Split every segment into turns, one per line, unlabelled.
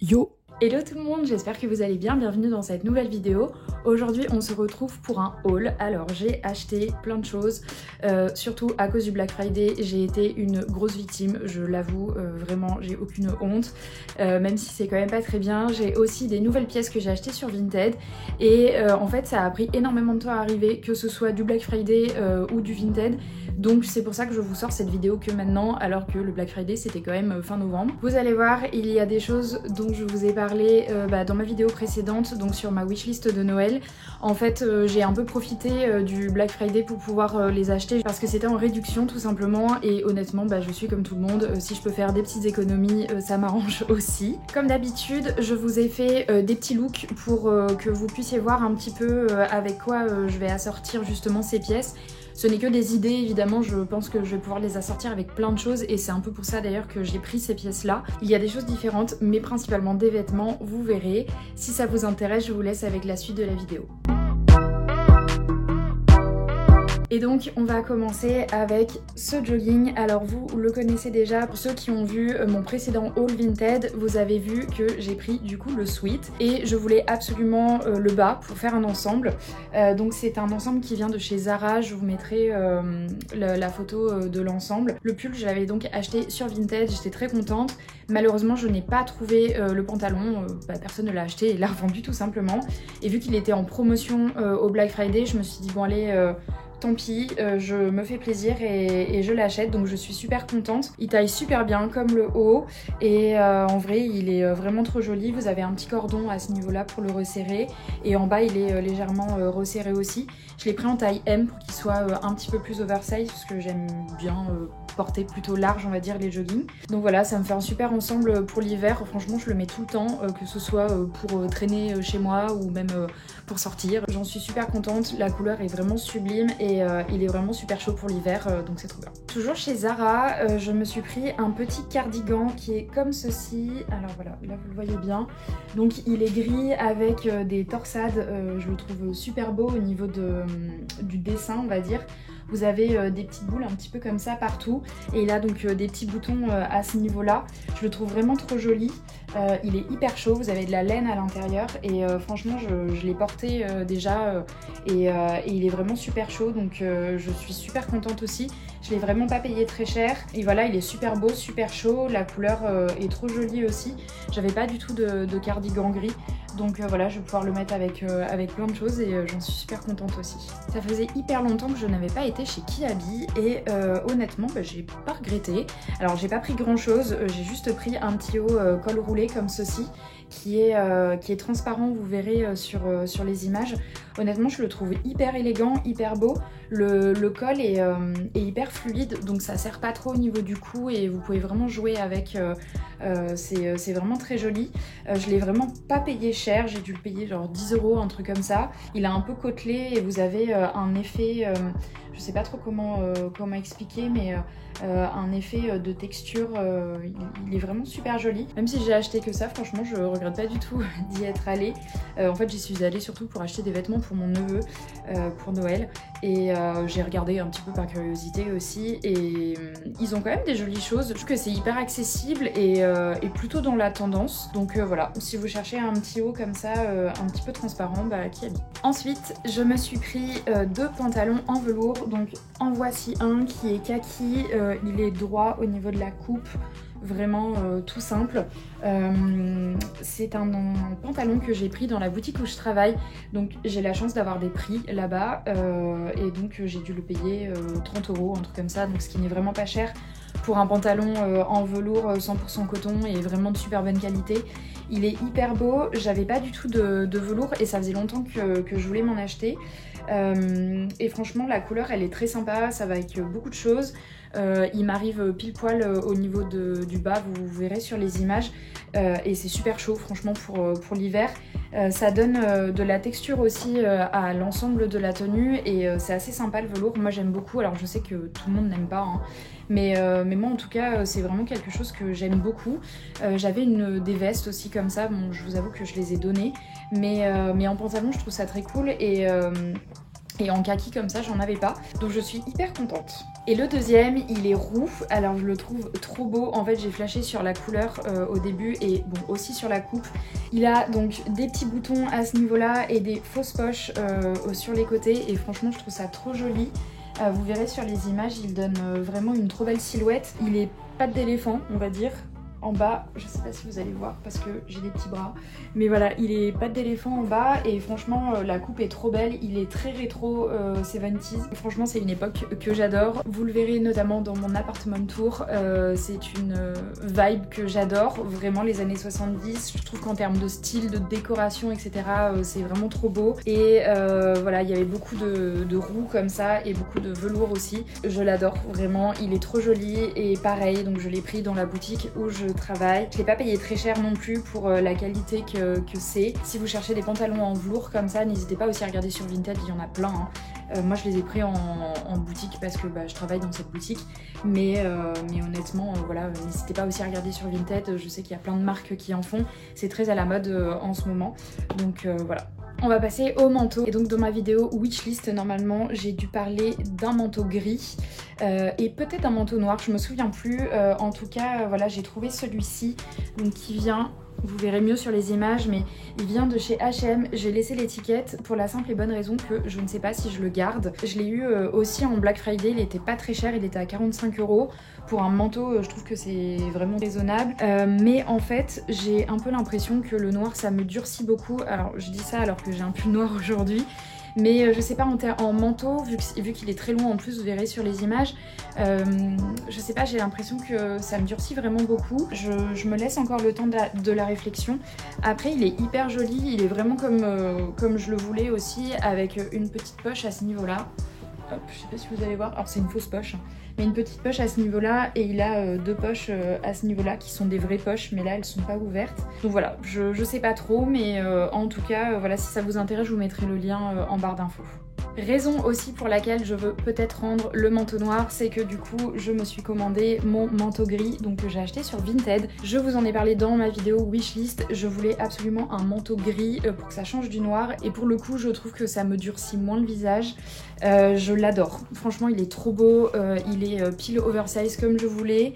Yo!
Hello tout le monde, j'espère que vous allez bien, bienvenue dans cette nouvelle vidéo. Aujourd'hui on se retrouve pour un haul. Alors j'ai acheté plein de choses, surtout à cause du Black Friday, j'ai été une grosse victime, je l'avoue, vraiment j'ai aucune honte, même si c'est quand même pas très bien. J'ai aussi des nouvelles pièces que j'ai achetées sur Vinted et en fait ça a pris énormément de temps à arriver, que ce soit du Black Friday ou du Vinted. Donc c'est pour ça que je vous sors cette vidéo que maintenant, alors que le Black Friday c'était quand même fin novembre. Vous allez voir, il y a des choses dont je vous ai parlé dans ma vidéo précédente, donc sur ma wishlist de Noël. En fait j'ai un peu profité du Black Friday pour pouvoir les acheter parce que c'était en réduction tout simplement, et honnêtement je suis comme tout le monde, si je peux faire des petites économies ça m'arrange aussi. Comme d'habitude je vous ai fait des petits looks pour que vous puissiez voir un petit peu avec quoi je vais assortir justement ces pièces. Ce n'est que des idées, évidemment, je pense que je vais pouvoir les assortir avec plein de choses et c'est un peu pour ça d'ailleurs que j'ai pris ces pièces-là. Il y a des choses différentes, mais principalement des vêtements, vous verrez. Si ça vous intéresse, je vous laisse avec la suite de la vidéo. Et donc on va commencer avec ce jogging. Alors vous le connaissez déjà, pour ceux qui ont vu mon précédent haul Vinted, vous avez vu que j'ai pris du coup le sweat et je voulais absolument le bas pour faire un ensemble. Donc c'est un ensemble qui vient de chez Zara, je vous mettrai la photo de l'ensemble. Le pull je l'avais donc acheté sur Vinted, j'étais très contente. Malheureusement je n'ai pas trouvé le pantalon, personne ne l'a acheté et l'a revendu tout simplement. Et vu qu'il était en promotion au Black Friday, je me suis dit bon allez, tant pis, je me fais plaisir et je l'achète, donc je suis super contente. Il taille super bien comme le haut et en vrai il est vraiment trop joli. Vous avez un petit cordon à ce niveau là pour le resserrer et en bas il est légèrement resserré aussi. Je l'ai pris en taille M pour qu'il soit un petit peu plus oversize parce que j'aime bien porter plutôt large on va dire les joggings. Donc voilà, ça me fait un super ensemble pour l'hiver, franchement je le mets tout le temps, que ce soit pour traîner chez moi ou même pour sortir. J'en suis super contente, la couleur est vraiment sublime et il est vraiment super chaud pour l'hiver, donc c'est trop bien. Toujours chez Zara, je me suis pris un petit cardigan qui est comme ceci. Alors voilà, là vous le voyez bien. Donc il est gris avec des torsades, je le trouve super beau au niveau du dessin on va dire. Vous avez des petites boules un petit peu comme ça partout et il a donc des petits boutons à ce niveau là. Je le trouve vraiment trop joli, il est hyper chaud, vous avez de la laine à l'intérieur et franchement je l'ai porté déjà et il est vraiment super chaud, donc je suis super contente aussi. Je l'ai vraiment pas payé très cher et voilà, il est super beau, super chaud, la couleur est trop jolie aussi. J'avais pas du tout de cardigan gris. Donc voilà, je vais pouvoir le mettre avec plein de choses et j'en suis super contente aussi. Ça faisait hyper longtemps que je n'avais pas été chez Kiabi et honnêtement j'ai pas regretté. Alors j'ai pas pris grand chose, j'ai juste pris un petit haut col roulé comme ceci qui est transparent, vous verrez sur les images. Honnêtement je le trouve hyper élégant, hyper beau. Le col est hyper fluide, donc ça serre pas trop au niveau du cou et vous pouvez vraiment jouer avec, c'est vraiment très joli. Je l'ai vraiment pas payé cher, j'ai dû le payer genre 10 €, un truc comme ça. Il a un peu côtelé et vous avez un effet, je sais pas trop comment expliquer, mais un effet de texture, il est vraiment super joli. Même si j'ai acheté que ça, franchement je regrette pas du tout d'y être allée. En fait j'y suis allée surtout pour acheter des vêtements pour mon neveu pour Noël et j'ai regardé un petit peu par curiosité aussi et ils ont quand même des jolies choses. Je trouve que c'est hyper accessible et plutôt dans la tendance, donc voilà, si vous cherchez un petit haut comme ça un petit peu transparent, Kiabi. Ensuite je me suis pris deux pantalons en velours, donc en voici un qui est kaki, il est droit au niveau de la coupe, vraiment tout simple. C'est un pantalon que j'ai pris dans la boutique où je travaille, donc j'ai la chance d'avoir des prix là-bas et donc j'ai dû le payer 30 €, un truc comme ça, donc ce qui n'est vraiment pas cher pour un pantalon en velours 100% coton et vraiment de super bonne qualité. Il est hyper beau, j'avais pas du tout de velours et ça faisait longtemps que je voulais m'en acheter. Et franchement la couleur elle est très sympa, ça va avec beaucoup de choses. Il m'arrive pile poil au niveau du bas, vous verrez sur les images, et c'est super chaud franchement pour l'hiver. Ça donne de la texture aussi à l'ensemble de la tenue et c'est assez sympa le velours, moi j'aime beaucoup. Alors je sais que tout le monde n'aime pas hein. Mais moi en tout cas c'est vraiment quelque chose que j'aime beaucoup. J'avais des vestes aussi comme ça, bon je vous avoue que je les ai données, mais en pantalon je trouve ça très cool et en kaki comme ça j'en avais pas, donc je suis hyper contente. Et le deuxième il est roux, alors je le trouve trop beau, en fait j'ai flashé sur la couleur au début et bon aussi sur la coupe. Il a donc des petits boutons à ce niveau là et des fausses poches sur les côtés et franchement je trouve ça trop joli. Vous verrez sur les images, il donne vraiment une trop belle silhouette. Il est pattes d'éléphant on va dire. En bas, je sais pas si vous allez voir parce que j'ai des petits bras, mais voilà, il est pattes d'éléphant en bas et franchement la coupe est trop belle, il est très rétro 70s. Franchement c'est une époque que j'adore, vous le verrez notamment dans mon appartement tour, c'est une vibe que j'adore, vraiment les années 70, je trouve qu'en termes de style, de décoration etc c'est vraiment trop beau et voilà il y avait beaucoup de roues comme ça et beaucoup de velours aussi, je l'adore vraiment, il est trop joli et pareil donc je l'ai pris dans la boutique où je travaille. Je l'ai pas payé très cher non plus pour la qualité que c'est. Si vous cherchez des pantalons en velours comme ça, n'hésitez pas aussi à regarder sur Vinted, il y en a plein. Hein. Moi je les ai pris en boutique parce que je travaille dans cette boutique. Mais honnêtement, voilà, n'hésitez pas aussi à regarder sur Vinted. Je sais qu'il y a plein de marques qui en font. C'est très à la mode en ce moment. Donc voilà. On va passer au manteau. Et donc dans ma vidéo wishlist, normalement, j'ai dû parler d'un manteau gris et peut-être un manteau noir, je me souviens plus. En tout cas, voilà, j'ai trouvé celui-ci, donc qui vient, vous verrez mieux sur les images, mais il vient de chez H&M. J'ai laissé l'étiquette pour la simple et bonne raison que je ne sais pas si je le garde. Je l'ai eu aussi en Black Friday, il était pas très cher, il était à 45 €. Pour un manteau, je trouve que c'est vraiment raisonnable. Mais en fait, j'ai un peu l'impression que le noir, ça me durcit beaucoup. Alors, je dis ça alors que j'ai un pull noir aujourd'hui. Mais je sais pas, en manteau, vu qu'il est très long en plus, vous verrez sur les images, je sais pas, j'ai l'impression que ça me durcit vraiment beaucoup. Je me laisse encore le temps de la réflexion. Après, il est hyper joli, il est vraiment comme je le voulais aussi, avec une petite poche à ce niveau-là. Hop, je sais pas si vous allez voir, alors c'est une fausse poche, hein, mais une petite poche à ce niveau-là et il a deux poches à ce niveau-là qui sont des vraies poches, mais là elles sont pas ouvertes. Donc voilà, je sais pas trop, mais en tout cas, voilà, si ça vous intéresse, je vous mettrai le lien en barre d'infos. Raison aussi pour laquelle je veux peut-être rendre le manteau noir, c'est que du coup je me suis commandé mon manteau gris, donc que j'ai acheté sur Vinted. Je vous en ai parlé dans ma vidéo wishlist, je voulais absolument un manteau gris pour que ça change du noir et pour le coup je trouve que ça me durcit moins le visage. Je l'adore, franchement il est trop beau, il est pile oversize comme je voulais.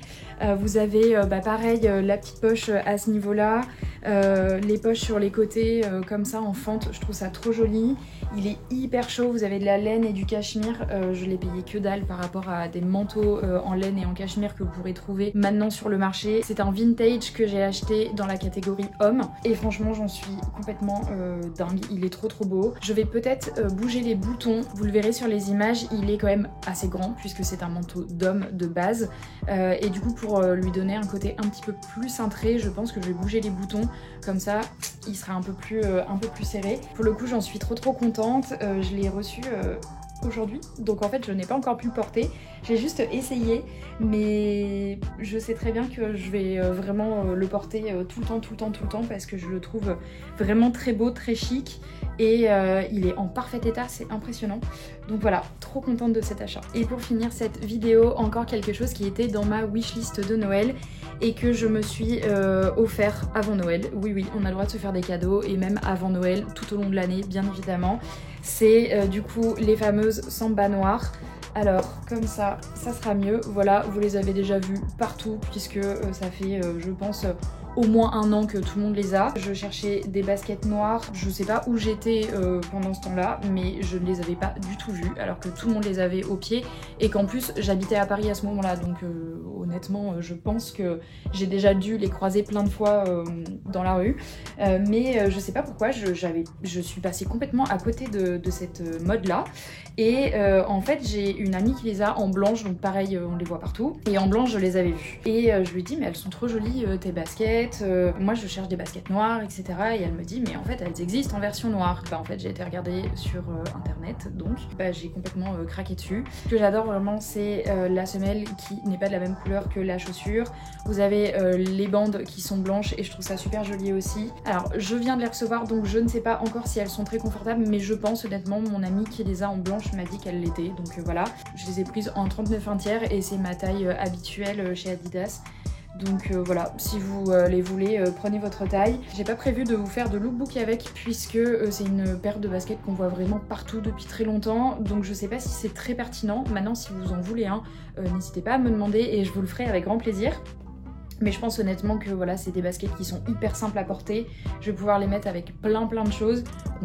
Vous avez pareil la petite poche à ce niveau là, les poches sur les côtés comme ça en fente, je trouve ça trop joli. Il est hyper chaud, vous avez de la laine et du cachemire, je l'ai payé que dalle par rapport à des manteaux en laine et en cachemire que vous pourrez trouver maintenant sur le marché. C'est un vintage que j'ai acheté dans la catégorie homme et franchement j'en suis complètement dingue, il est trop beau. Je vais peut-être bouger les boutons, vous le verrez sur les images, il est quand même assez grand puisque c'est un manteau d'homme de base et du coup pour lui donner un côté un petit peu plus cintré, je pense que je vais bouger les boutons, comme ça il sera un peu plus serré. Pour le coup j'en suis trop contente, je l'ai reçu aujourd'hui, donc en fait je n'ai pas encore pu le porter, j'ai juste essayé, mais je sais très bien que je vais vraiment le porter tout le temps parce que je le trouve vraiment très beau, très chic et il est en parfait état, c'est impressionnant. Donc voilà, trop contente de cet achat. Et pour finir cette vidéo, encore quelque chose qui était dans ma wishlist de Noël et que je me suis offert avant Noël. Oui, on a le droit de se faire des cadeaux et même avant Noël, tout au long de l'année, bien évidemment. C'est du coup les fameuses Samba noires. Alors comme ça sera mieux. Voilà, vous les avez déjà vues partout puisque ça fait je pense au moins un an que tout le monde les a. Je cherchais des baskets noires, je sais pas où j'étais pendant ce temps-là, mais je ne les avais pas du tout vues alors que tout le monde les avait au pied et qu'en plus j'habitais à Paris à ce moment-là, donc honnêtement je pense que j'ai déjà dû les croiser plein de fois dans la rue, mais je sais pas pourquoi je suis passée complètement à côté de cette mode-là. Et en fait j'ai une amie qui les a en blanche, donc pareil on les voit partout, et en blanche je les avais vues et je lui dis mais elles sont trop jolies tes baskets, moi je cherche des baskets noires etc, et elle me dit mais en fait elles existent en version noire. En fait j'ai été regarder sur internet, donc j'ai complètement craqué dessus. Ce que j'adore vraiment c'est la semelle qui n'est pas de la même couleur que la chaussure. Vous avez les bandes qui sont blanches et je trouve ça super joli aussi. Alors je viens de les recevoir donc je ne sais pas encore si elles sont très confortables, mais je pense honnêtement, mon amie qui les a en blanche m'a dit qu'elle l'était, donc voilà. Je les ai prises en 39 un tiers et c'est ma taille habituelle chez Adidas. Donc voilà, si vous les voulez, prenez votre taille. J'ai pas prévu de vous faire de lookbook avec puisque c'est une paire de baskets qu'on voit vraiment partout depuis très longtemps. Donc je sais pas si c'est très pertinent. Maintenant si vous en voulez un, n'hésitez pas à me demander et je vous le ferai avec grand plaisir. Mais je pense honnêtement que voilà, c'est des baskets qui sont hyper simples à porter. Je vais pouvoir les mettre avec plein de choses,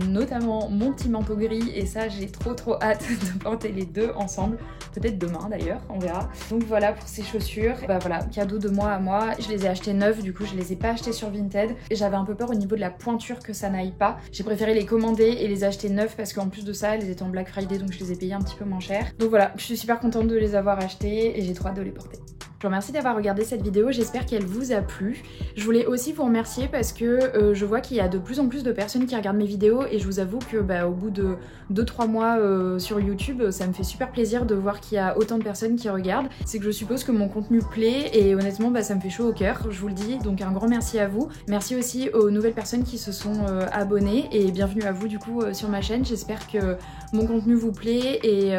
notamment mon petit manteau gris. Et ça, j'ai trop hâte de porter les deux ensemble. Peut-être demain d'ailleurs, on verra. Donc voilà pour ces chaussures. Bah voilà, cadeau de moi à moi. Je les ai achetées neuves, du coup je les ai pas achetées sur Vinted. J'avais un peu peur au niveau de la pointure que ça n'aille pas. J'ai préféré les commander et les acheter neuves parce qu'en plus de ça, elles étaient en Black Friday, donc je les ai payées un petit peu moins cher. Donc voilà, je suis super contente de les avoir achetées et j'ai trop hâte de les porter. Je vous remercie d'avoir regardé cette vidéo, j'espère qu'elle vous a plu. Je voulais aussi vous remercier parce que je vois qu'il y a de plus en plus de personnes qui regardent mes vidéos et je vous avoue que au bout de 2-3 mois sur YouTube, ça me fait super plaisir de voir qu'il y a autant de personnes qui regardent. C'est que je suppose que mon contenu plaît et honnêtement ça me fait chaud au cœur, je vous le dis, donc un grand merci à vous. Merci aussi aux nouvelles personnes qui se sont abonnées et bienvenue à vous du coup sur ma chaîne. J'espère que mon contenu vous plaît et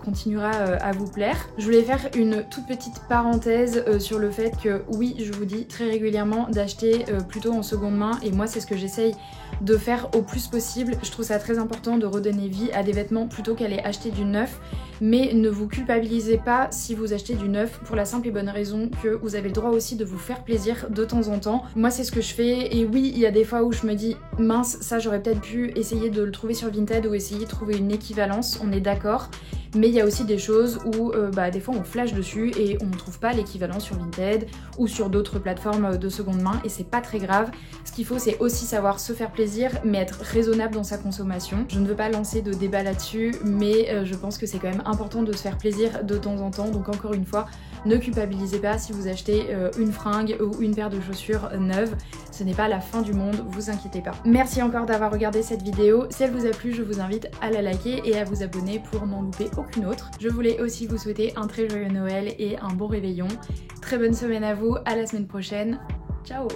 continuera à vous plaire. Je voulais faire une toute petite parenthèse sur le fait que oui, je vous dis très régulièrement d'acheter plutôt en seconde main et moi c'est ce que j'essaye de faire au plus possible. Je trouve ça très important de redonner vie à des vêtements plutôt qu'aller acheter du neuf, mais ne vous culpabilisez pas si vous achetez du neuf pour la simple et bonne raison que vous avez le droit aussi de vous faire plaisir de temps en temps. Moi c'est ce que je fais et oui, il y a des fois où je me dis mince, ça j'aurais peut-être pu essayer de le trouver sur Vinted ou essayer de trouver une équivalence, on est d'accord. Mais il y a aussi des choses où des fois on flash dessus et on ne trouve pas l'équivalent sur Vinted ou sur d'autres plateformes de seconde main et c'est pas très grave. Ce qu'il faut c'est aussi savoir se faire plaisir mais être raisonnable dans sa consommation. Je ne veux pas lancer de débat là-dessus mais je pense que c'est quand même important de se faire plaisir de temps en temps. Donc encore une fois, ne culpabilisez pas si vous achetez une fringue ou une paire de chaussures neuves. Ce n'est pas la fin du monde, vous inquiétez pas. Merci encore d'avoir regardé cette vidéo. Si elle vous a plu, je vous invite à la liker et à vous abonner pour n'en louper aucune autre. Je voulais aussi vous souhaiter un très joyeux Noël et un bon réveillon. Très bonne semaine à vous, à la semaine prochaine. Ciao!